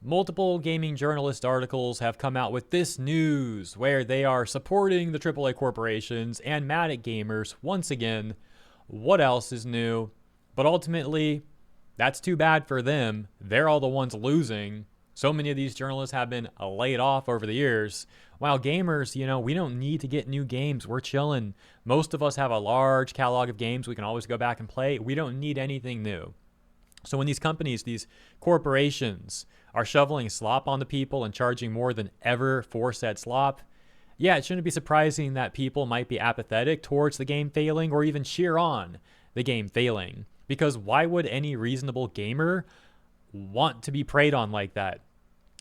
multiple gaming journalist articles have come out with this news where they are supporting the AAA corporations and mad at gamers once again. What else is new? But ultimately, that's too bad for them. They're all the ones losing. So many of these journalists have been laid off over the years. While gamers, we don't need to get new games. We're chilling. Most of us have a large catalog of games we can always go back and play. We don't need anything new. So when these companies, these corporations are shoveling slop on the people and charging more than ever for said slop, yeah, it shouldn't be surprising that people might be apathetic towards the game failing or even cheer on the game failing. Because why would any reasonable gamer want to be preyed on like that?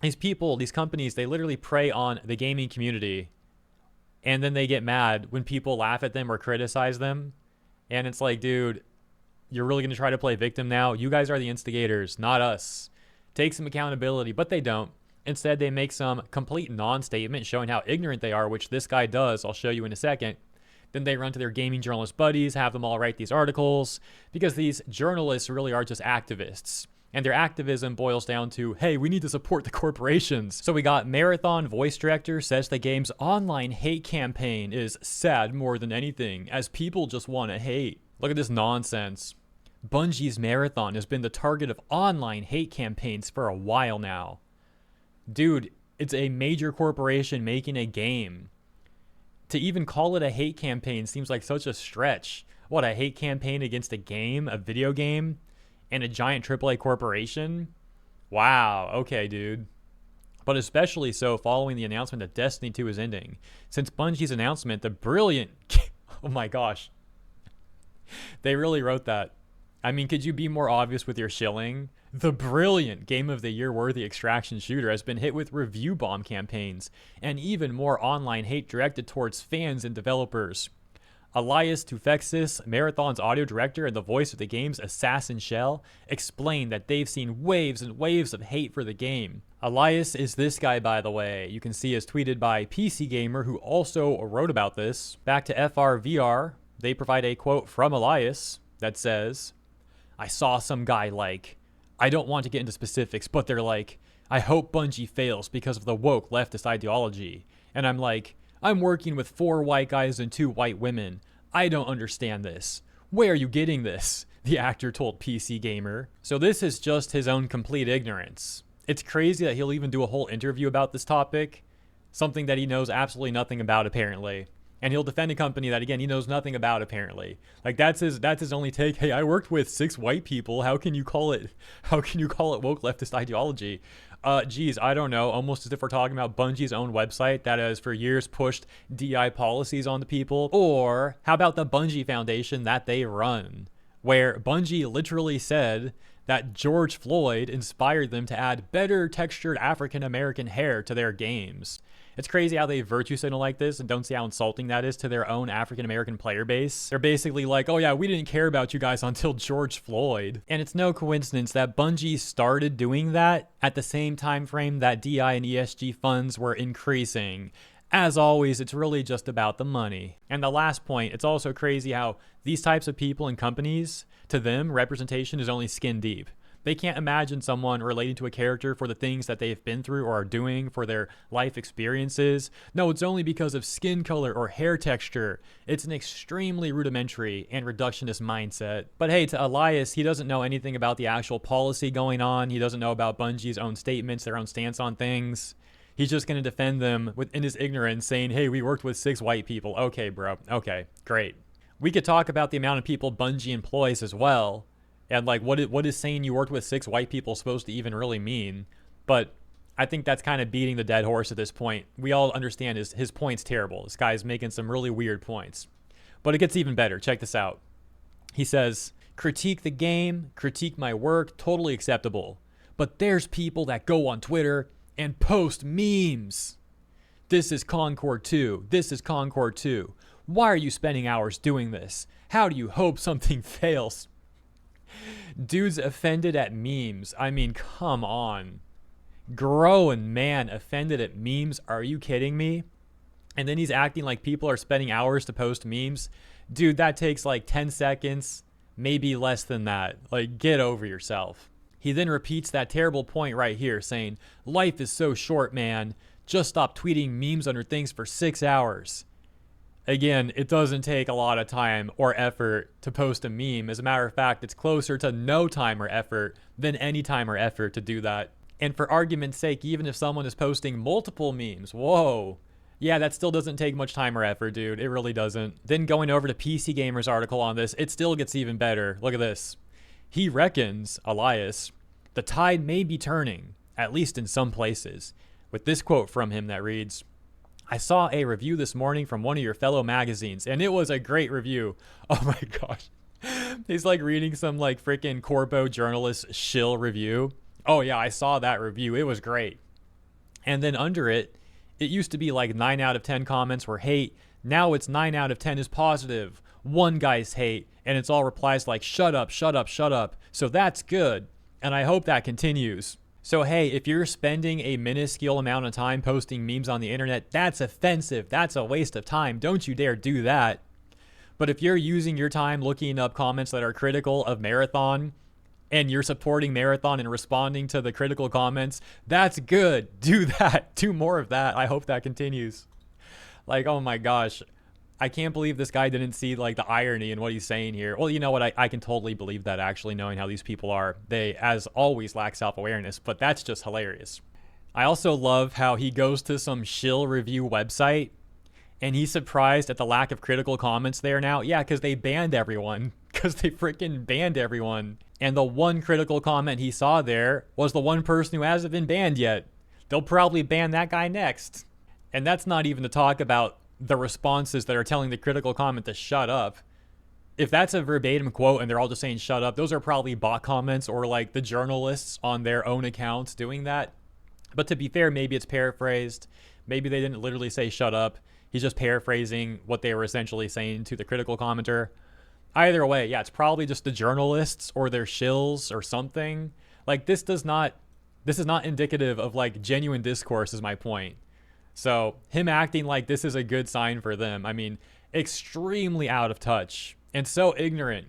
These people, these companies, they literally prey on the gaming community, and then they get mad when people laugh at them or criticize them. And it's like, dude, you're really going to try to play victim now? You guys are the instigators, not us. Take some accountability, but they don't. Instead, they make some complete non-statement showing how ignorant they are, which this guy does. I'll show you in a second. Then they run to their gaming journalist buddies, have them all write these articles, because these journalists really are just activists. And their activism boils down to, hey, we need to support the corporations. So we got Marathon voice director says the game's online hate campaign is sad more than anything, as people just want to hate. Look at this nonsense. Bungie's Marathon has been the target of online hate campaigns for a while now. Dude, it's a major corporation making a game. To even call it a hate campaign seems like such a stretch. What, a hate campaign against a game, a video game, and a giant AAA corporation? Wow, okay, dude. But especially so following the announcement that Destiny 2 is ending. Since Bungie's announcement, the brilliant... oh my gosh. They really wrote that. I mean, could you be more obvious with your shilling? The brilliant Game of the Year worthy extraction shooter has been hit with review bomb campaigns and even more online hate directed towards fans and developers. Elias Tufexis, Marathon's audio director and the voice of the game's Assassin Shell, explained that they've seen waves and waves of hate for the game. Elias is this guy, by the way. You can see as tweeted by PC Gamer, who also wrote about this. Back to FRVR, they provide a quote from Elias that says, I saw some guy I don't want to get into specifics, but they're like, I hope Bungie fails because of the woke leftist ideology. And I'm like, I'm working with 4 white guys and 2 white women. I don't understand this. Where are you getting this? The actor told PC Gamer. So this is just his own complete ignorance. It's crazy that he'll even do a whole interview about this topic, something that he knows absolutely nothing about apparently. And he'll defend a company that, again, he knows nothing about apparently. Like that's his only take. Hey, I worked with 6 white people. How can you call it woke leftist ideology? Geez, I don't know. Almost as if we're talking about Bungie's own website that has for years pushed DI policies on the people. Or how about the Bungie Foundation that they run, where Bungie literally said that George Floyd inspired them to add better textured African American hair to their games. It's crazy how they virtue signal like this and don't see how insulting that is to their own African-American player base. They're basically like, oh yeah, we didn't care about you guys until George Floyd. And it's no coincidence that Bungie started doing that at the same time frame that DI and ESG funds were increasing. As always, it's really just about the money. And the last point, it's also crazy how these types of people and companies, to them, representation is only skin deep. They can't imagine someone relating to a character for the things that they've been through or are doing for their life experiences. No, it's only because of skin color or hair texture. It's an extremely rudimentary and reductionist mindset. But hey, to Elias, he doesn't know anything about the actual policy going on. He doesn't know about Bungie's own statements, their own stance on things. He's just going to defend them within his ignorance, saying, hey, we worked with 6 white people. Okay, bro. Okay, great. We could talk about the amount of people Bungie employs as well. And what is saying you worked with 6 white people supposed to even really mean? But I think that's kind of beating the dead horse at this point. We all understand his point's terrible. This guy's making some really weird points. But it gets even better. Check this out. He says, critique the game, critique my work, totally acceptable. But there's people that go on Twitter and post memes. This is Concord 2. This is Concord 2. Why are you spending hours doing this? How do you hope something fails? Dude's offended at memes. I mean, come on. Grown man offended at memes. Are you kidding me? And then he's acting like people are spending hours to post memes. Dude, that takes like 10 seconds, maybe less than that. Like, get over yourself. He then repeats that terrible point right here, saying, "Life is so short, man. Just stop tweeting memes under things for 6 hours." Again, it doesn't take a lot of time or effort to post a meme. As a matter of fact, it's closer to no time or effort than any time or effort to do that. And for argument's sake, even if someone is posting multiple memes, whoa, yeah, that still doesn't take much time or effort, dude. It really doesn't. Then going over to PC Gamer's article on this, it still gets even better. Look at this. He reckons, Elias, the tide may be turning, at least in some places, with this quote from him that reads, "I saw a review this morning from one of your fellow magazines, and it was a great review." Oh my gosh. He's like reading some like freaking Corpo journalist shill review. Oh yeah, I saw that review. It was great. And then under it, it used to be like 9 out of 10 comments were hate. Now it's 9 out of 10 is positive. One guy's hate, and it's all replies like, "Shut up, shut up, shut up." So that's good. And I hope that continues. So hey, if you're spending a minuscule amount of time posting memes on the internet, that's offensive. That's a waste of time. Don't you dare do that. But if you're using your time looking up comments that are critical of Marathon, and you're supporting Marathon and responding to the critical comments, that's good. Do that. Do more of that. I hope that continues. Like, oh my gosh. I can't believe this guy didn't see like the irony in what he's saying here. Well, you know what? I can totally believe that, actually, knowing how these people are. They, as always, lack self-awareness, but that's just hilarious. I also love how he goes to some shill review website and he's surprised at the lack of critical comments there now. Yeah, because they banned everyone. Because they freaking banned everyone. And the one critical comment he saw there was the one person who hasn't been banned yet. They'll probably ban that guy next. And that's not even to talk about the responses that are telling the critical comment to shut up. If that's a verbatim quote and they're all just saying shut up, those are probably bot comments or like the journalists on their own accounts doing that. But to be fair, maybe it's paraphrased. Maybe they didn't literally say shut up. He's just paraphrasing what they were essentially saying to the critical commenter. Either way, yeah, it's probably just the journalists or their shills or something. Like this is not indicative of like genuine discourse is my point. So him acting like this is a good sign for them. I mean, extremely out of touch and so ignorant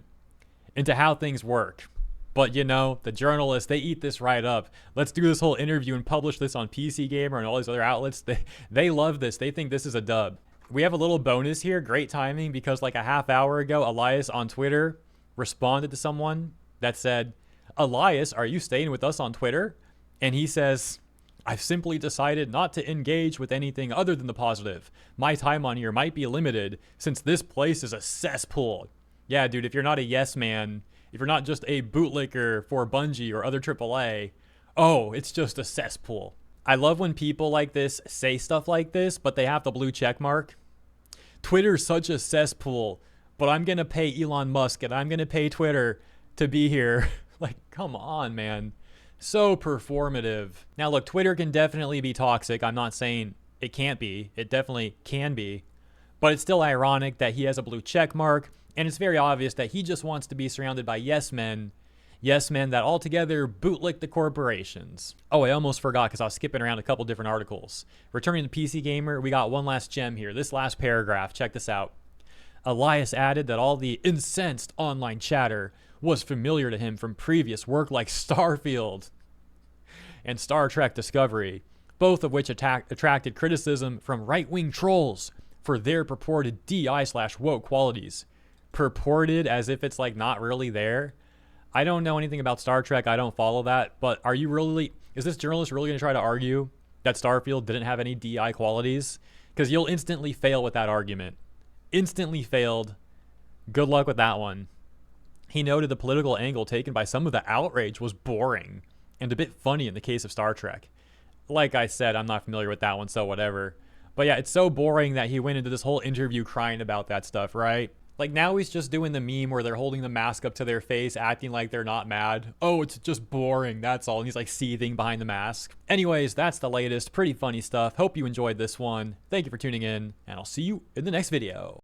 into how things work. But you know, the journalists, they eat this right up. Let's do this whole interview and publish this on PC Gamer and all these other outlets. They love this. They think this is a dub. We have a little bonus here. Great timing, because like a half hour ago, Elias on Twitter responded to someone that said, "Elias, are you staying with us on Twitter?" And he says, "I've simply decided not to engage with anything other than the positive. My time on here might be limited since this place is a cesspool." Yeah, dude, if you're not a yes man, if you're not just a bootlicker for Bungie or other AAA, oh, it's just a cesspool. I love when people like this say stuff like this, but they have the blue check mark. Twitter's such a cesspool, but I'm going to pay Elon Musk and I'm going to pay Twitter to be here. Like, come on, man. So performative. Now, look, Twitter can definitely be toxic. I'm not saying it can't be. It definitely can be. But it's still ironic that he has a blue check mark, and it's very obvious that he just wants to be surrounded by yes men that altogether bootlick the corporations. Oh, I almost forgot because I was skipping around a couple different articles. Returning to PC Gamer, we got one last gem here. This last paragraph, check this out. Elias added that all the incensed online chatter was familiar to him from previous work like Starfield and Star Trek Discovery, both of which attracted criticism from right-wing trolls for their purported DI/woke qualities. Purported as if it's like not really there. I don't know anything about Star Trek. I don't follow that. But is this journalist really going to try to argue that Starfield didn't have any DI qualities? Because you'll instantly fail with that argument. Instantly failed. Good luck with that one. He noted the political angle taken by some of the outrage was boring and a bit funny in the case of Star Trek. Like I said, I'm not familiar with that one, so whatever. But yeah, it's so boring that he went into this whole interview crying about that stuff, right? Like now he's just doing the meme where they're holding the mask up to their face, acting like they're not mad. Oh, it's just boring, that's all. And he's like seething behind the mask. Anyways, that's the latest. Pretty funny stuff. Hope you enjoyed this one. Thank you for tuning in, and I'll see you in the next video.